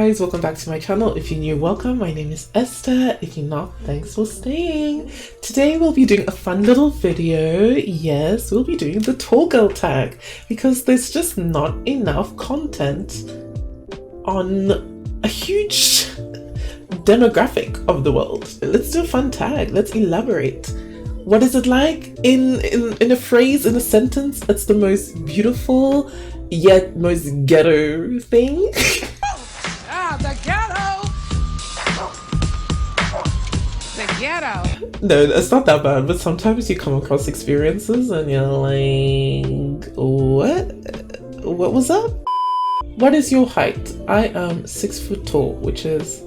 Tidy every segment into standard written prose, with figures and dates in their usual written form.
guys, welcome back to my channel. If you're new, welcome. My name is Esther. If you're not, thanks for staying. Today we'll be doing a fun little video. Yes, we'll be doing the tall girl tag because there's just not enough content on a huge demographic of the world. Let's do a fun tag. Let's elaborate. What is it like? In a phrase, in a sentence, it's the most beautiful yet most ghetto thing. The ghetto! The ghetto! No, it's not that bad, but sometimes you come across experiences and you're like, what was that? What is your height? I am 6 foot tall, which is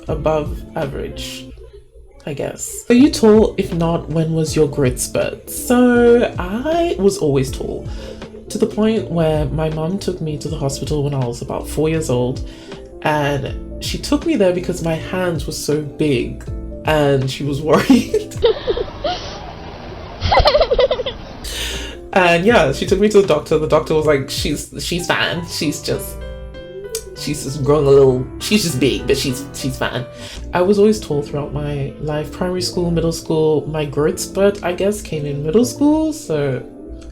above average, I guess. Are you tall? If not, when was your growth spurt? So I was always tall, to the point where my mom took me to the hospital when I was about 4 years old, and she took me there because my hands were so big and she was worried. And yeah, she took me to the doctor. The doctor was like, she's fine. She's just growing a little, she's just big, but she's fine. I was always tall throughout my life. Primary school, middle school. My growth spurt, I guess, came in middle school. So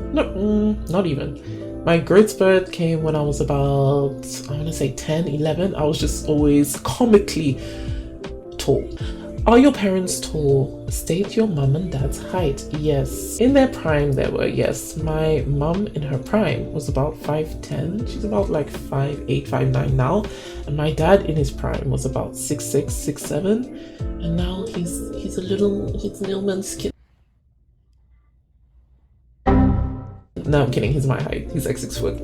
no, not even. My growth spurt came when I was about, I want to say 10, 11. I was just always comically tall. Are your parents tall? State your mum and dad's height. Yes. In their prime, they were, yes. My mum in her prime was about 5'10". She's about like 5'8", 5'9" now. And my dad in his prime was about 6'6", 6'7". And now he's a little man's kid. No, I'm kidding. He's my height. He's like 6 foot.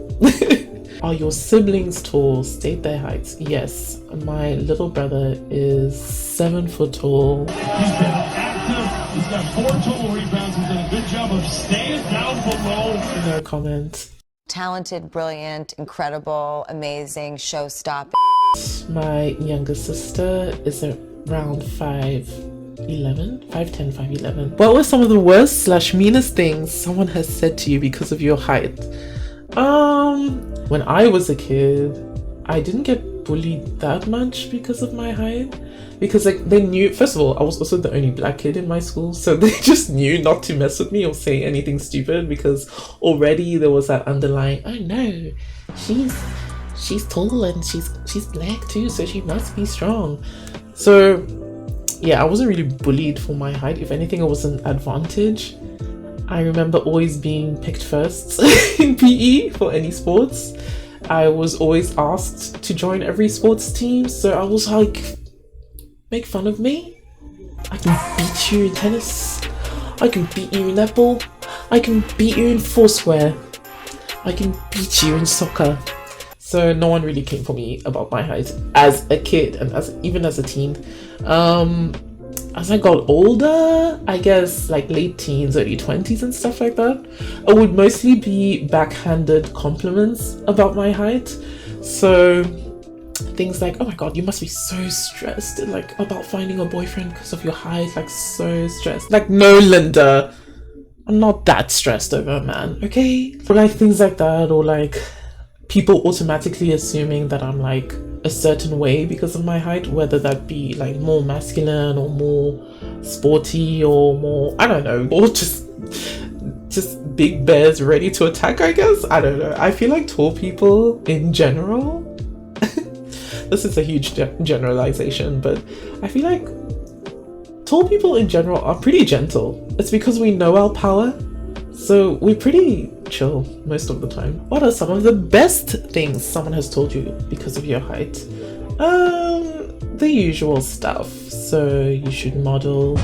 Are your siblings tall? State their heights. Yes. My little brother is 7 foot tall. He's been active. He's got 4 total rebounds. He's done a good job of staying down below. No comment. Talented, brilliant, incredible, amazing, show-stopping. My younger sister is around 5'11", 5'10", 5'11". What were some of the worst / meanest things someone has said to you because of your height? When I was a kid, I didn't get bullied that much because of my height, because like they knew, first of all, I was also the only black kid in my school, so they just knew not to mess with me or say anything stupid, because already there was that underlying, oh no, she's tall and she's black too, so she must be strong. So yeah, I wasn't really bullied for my height. If anything, it was an advantage. I remember always being picked first in PE for any sports. I was always asked to join every sports team, so I was like, make fun of me? I can beat you in tennis. I can beat you in netball. I can beat you in foursquare. I can beat you in soccer. So no one really came for me about my height as a kid and even as a teen. As I got older, I guess like late teens, early 20s and stuff like that, it would mostly be backhanded compliments about my height. So things like, oh my god, you must be so stressed like about finding a boyfriend because of your height, like so stressed. Like, no, Linda, I'm not that stressed over a man, okay? Or like things like that, or like people automatically assuming that I'm like a certain way because of my height, whether that be like more masculine or more sporty or more, I don't know, or just big bears ready to attack, I guess. I don't know. I feel like tall people in general, this is a huge generalization, but I feel like tall people in general are pretty gentle. It's because we know our power, so we're pretty chill most of the time. What are some of the best things someone has told you because of your height? The usual stuff. So you should model.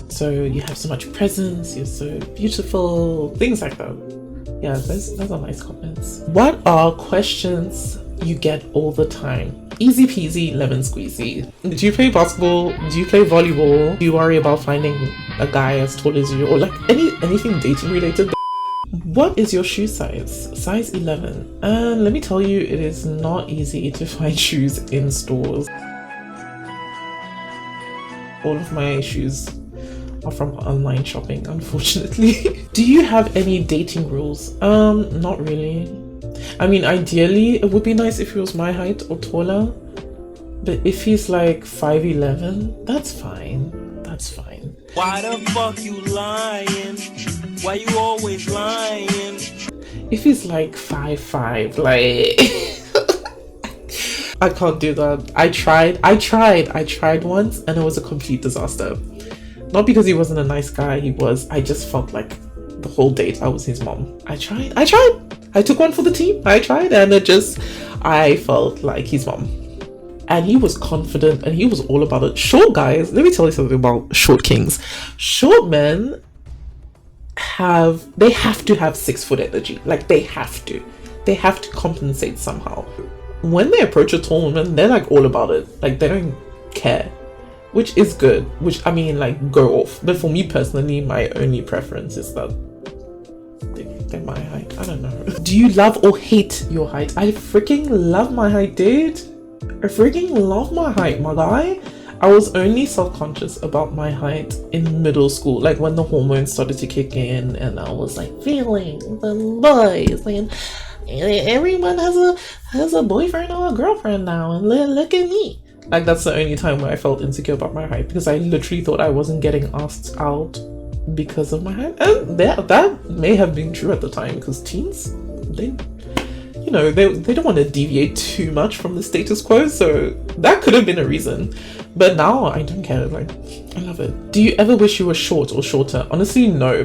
So you have so much presence, you're so beautiful, things like that. Yeah, those are nice comments. What are questions you get all the time? Easy peasy lemon squeezy. Do you play basketball? Do you play volleyball? Do you worry about finding a guy as tall as you, or like anything dating related? What is your shoe size? Size 11. And let me tell you, it is not easy to find shoes in stores. All of my shoes are from online shopping, unfortunately. Do you have any dating rules? Not really. I mean, ideally, it would be nice if he was my height or taller. But if he's like 5'11", that's fine. That's fine. Why the fuck you lying? Why you always lying? If he's like 5'5", like I can't do that. I tried once and it was a complete disaster. Not because he wasn't a nice guy, I just felt like the whole date I was his mom. I tried. I took one for the team. I tried and I felt like his mom. And he was confident and he was all about it. Short guys, let me tell you something about short kings. Short men have to have 6 foot energy. Like they have to compensate somehow. When they approach a tall woman, they're like all about it. Like they don't care, which is good, which I mean, like go off. But for me personally, my only preference is that they're my height. I don't know. Do you love or hate your height? I freaking love my height, dude. I freaking love my height, my guy. I was only self-conscious about my height in middle school, like when the hormones started to kick in and I was like feeling the boys and everyone has a boyfriend or a girlfriend now and look at me. Like that's the only time where I felt insecure about my height, because I literally thought I wasn't getting asked out because of my height. And that may have been true at the time, because teens, they don't want to deviate too much from the status quo, so that could have been a reason. But now I don't care. Like, I love it. Do you ever wish you were short or shorter? Honestly, no.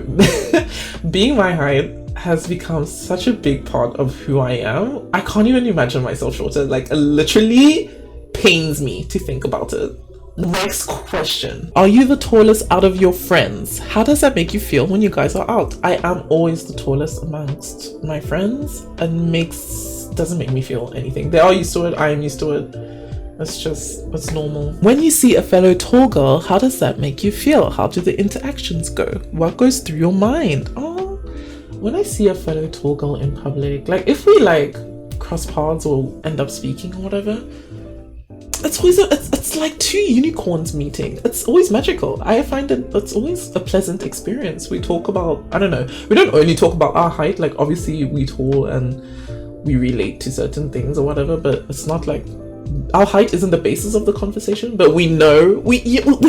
Being my height has become such a big part of who I am. I can't even imagine myself shorter. Like, it literally pains me to think about it. Next question. Are you the tallest out of your friends? How does that make you feel when you guys are out? I am always the tallest amongst my friends, and doesn't make me feel anything. They are used to it, I am used to it. It's normal. When you see a fellow tall girl, how does that make you feel? How do the interactions go? What goes through your mind? Oh, when I see a fellow tall girl in public, like if we like cross paths or end up speaking or whatever, it's like two unicorns meeting. It's always magical. I find it's always a pleasant experience. We talk about, I don't know, we don't only talk about our height, like obviously we tall and we relate to certain things or whatever, but it's not like our height isn't the basis of the conversation, but we know, we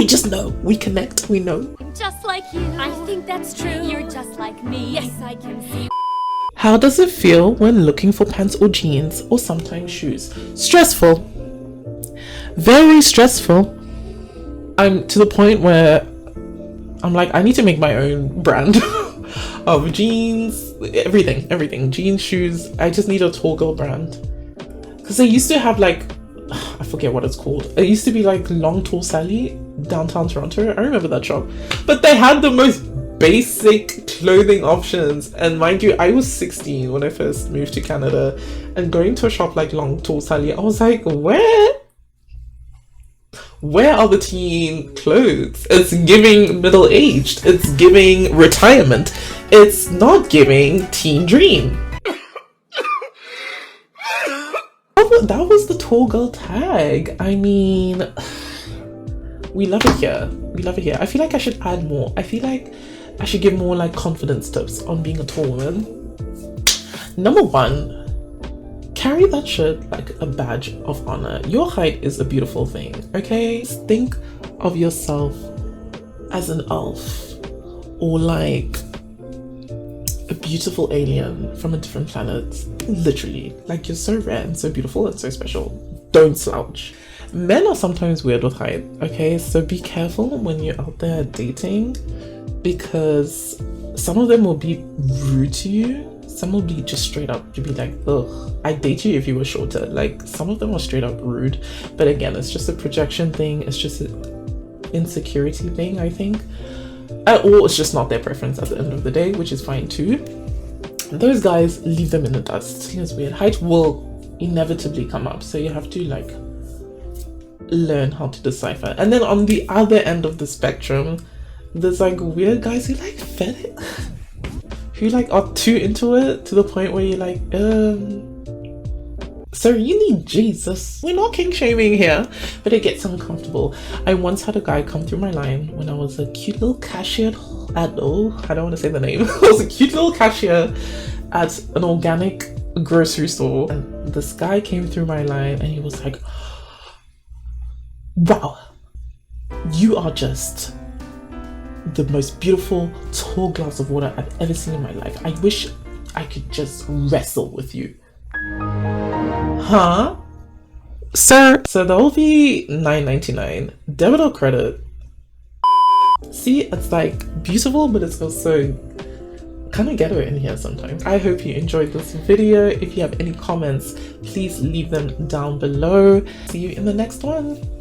just know, we connect, we know. Just like you. I think that's true. You're just like me. Yes, I can see. How does it feel when looking for pants or jeans or sometimes shoes? Stressful. Very stressful. I'm to the point where I'm like, I need to make my own brand of jeans, everything, jeans, shoes. I just need a tall girl brand, because they used to have like, I forget what it's called. It used to be like Long Tall Sally, downtown Toronto. I remember that shop, but they had the most basic clothing options. And mind you, I was 16 when I first moved to Canada, and going to a shop like Long Tall Sally, I was like, where are the teen clothes? It's giving middle-aged. It's giving retirement. It's not giving teen dream. That was the tall girl tag. I mean, we love it here. We love it here. I feel like I should add more. I feel like I should give more like confidence tips on being a tall woman. Number 1, carry that shit like a badge of honor. Your height is a beautiful thing, okay? Think of yourself as an elf or like a beautiful alien from a different planet. Literally, like you're so rare and so beautiful and so special. Don't slouch. Men are sometimes weird with height, okay? So be careful when you're out there dating, because some of them will be rude to you. Some will be just straight up, you'll be like, ugh, I'd date you if you were shorter. Like, some of them are straight up rude. But again, it's just a projection thing. It's just an insecurity thing, I think. Or it's just not their preference at the end of the day, which is fine too. Those guys, leave them in the dust. It's weird. Height will inevitably come up, so you have to like learn how to decipher. And then on the other end of the spectrum, there's like weird guys who like fetish, who like are too into it to the point where you're like, so you need Jesus. We're not king shaming here, but it gets uncomfortable. I once had a guy come through my line when I was a cute little cashier at, oh, I don't want to say the name. I was a cute little cashier at an organic grocery store, and this guy came through my line and he was like, wow, you are just the most beautiful tall glass of water I've ever seen in my life. I wish I could just wrestle with you. Huh? Sir? So that will be $9.99. Debit or credit? See, it's like beautiful, but it's also kind of ghetto in here sometimes. I hope you enjoyed this video. If you have any comments, please leave them down below. See you in the next one.